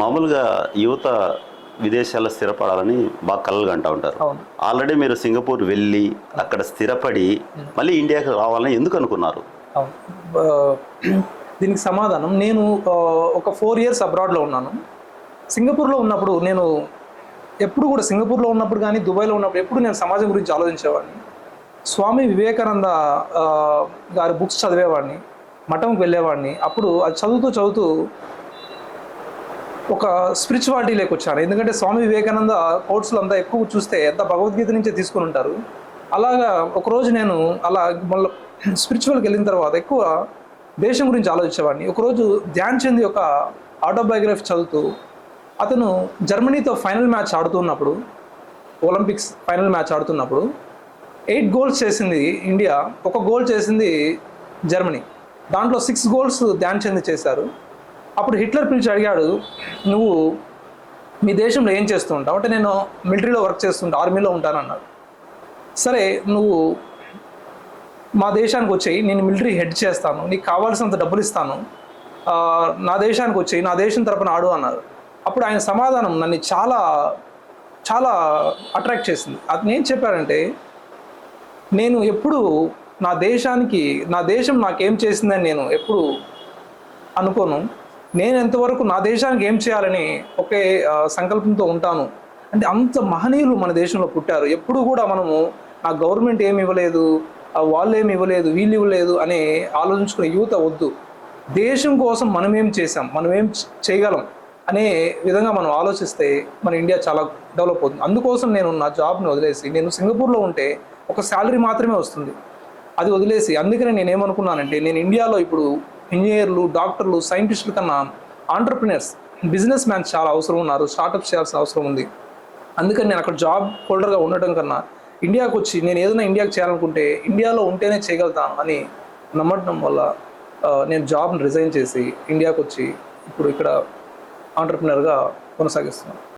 మామూలుగా యువత విదేశాల్లో స్థిరపడాలని బాగా కలలు కంటూ ఉంటారు. అవును. ఆల్రెడీ మీరు సింగపూర్ వెళ్ళి అక్కడ స్థిరపడి మళ్ళీ ఇండియాకి రావాలని ఎందుకు అనుకున్నారు? అవును. ఆహ్, దీనికి సమాధానం నేను ఒక 4 ఇయర్స్ అబ్రాడ్‌లో ఉన్నాను. సింగపూర్‌లో ఉన్నప్పుడు నేను ఎప్పుడు కూడా సింగపూర్‌లో ఉన్నప్పుడు గానీ, దుబాయ్‌లో ఉన్నప్పుడు ఎప్పుడు నేను సమాజం గురించి ఆలోచించేవాడిని. స్వామి వివేకానంద గారి బుక్స్ చదివేవాడిని. మఠంకి వెళ్ళేవాడిని. అప్పుడు అది చదువుతూ ఒక స్పిరిచువాలిటీలోకి వచ్చాను. ఎందుకంటే స్వామి వివేకానంద కోట్స్‌లో అంతా ఎక్కువ చూస్తే అంతా భగవద్గీత నుంచే తీసుకొని ఉంటారు. అలాగా ఒకరోజు నేను అలా మళ్ళీ స్పిరిచువల్‌కి వెళ్ళిన తర్వాత ఎక్కువ దేశం గురించి ఆలోచించేవాడిని. ఒకరోజు ధ్యాన్ చంద్ యొక్క ఆటోబయోగ్రఫీ చదువుతూ అతను జర్మనీతో ఫైనల్ మ్యాచ్ ఆడుతున్నప్పుడు, ఒలింపిక్స్ ఫైనల్ మ్యాచ్ ఆడుతున్నప్పుడు 8 గోల్స్ చేసింది ఇండియా, 1 గోల్ చేసింది జర్మనీ. దాంట్లో 6 గోల్స్ ధ్యాన్ చంద్ చేశారు. అప్పుడు హిట్లర్ పిలిచి అడిగాడు, నువ్వు మీ దేశంలో ఏం చేస్తూ ఉంటావు అంటే, నేను మిలిటరీలో వర్క్ చేస్తుంటా, ఆర్మీలో ఉంటానన్నాడు. సరే నువ్వు మా దేశానికి వచ్చేయి, నేను మిలిటరీ హెడ్ చేస్తాను, నీకు కావాల్సినంత డబ్బులు ఇస్తాను, నా దేశానికి వచ్చేయి, నా దేశం తరపున ఆడు అన్నారు. అప్పుడు ఆయన సమాధానం నన్ను చాలా చాలా అట్రాక్ట్ చేసింది. అతను ఏం చెప్పారంటే, నేను ఎప్పుడు నా దేశం నాకేం చేసిందని నేను ఎప్పుడు అనుకోను. నేను ఎంతవరకు నా దేశానికి ఏం చేయాలని ఒకే సంకల్పంతో ఉంటాను. అంటే అంత మహనీయులు మన దేశంలో పుట్టారు. ఎప్పుడు కూడా మనము నా గవర్నమెంట్ ఏమి ఇవ్వలేదు, వాళ్ళు ఏమి ఇవ్వలేదు, వీళ్ళు ఇవ్వలేదు అని ఆలోచించుకునే యువత వద్దు. దేశం కోసం మనం ఏం చేసాం, మనం ఏం చేయగలం అనే విధంగా మనం ఆలోచిస్తే మన ఇండియా చాలా డెవలప్ అవుతుంది. అందుకోసం నేను నా జాబ్ని వదిలేసి, నేను సింగపూర్లో ఉంటే ఒక శాలరీ మాత్రమే వస్తుంది, అది వదిలేసి, అందుకనే నేను ఏమనుకున్నానంటే, నేను ఇండియాలో ఇప్పుడు ఇంజనీర్లు, డాక్టర్లు, సైంటిస్టుల కన్నా ఆంటర్ప్రినర్స్, బిజినెస్ మ్యాన్స్ చాలా అవసరం ఉన్నారు, స్టార్టప్ చేయాల్సిన అవసరం ఉంది. అందుకని నేను అక్కడ జాబ్ హోల్డర్గా ఉండటం కన్నా ఇండియాకు వచ్చి నేను ఏదైనా ఇండియాకి చేయాలనుకుంటే ఇండియాలో ఉంటేనే చేయగలుగుతాను అని నమ్మటం వల్ల నేను జాబ్ని రిజైన్ చేసి ఇండియాకు వచ్చి ఇప్పుడు ఇక్కడ ఆంటర్ప్రినర్గా కొనసాగిస్తున్నాను.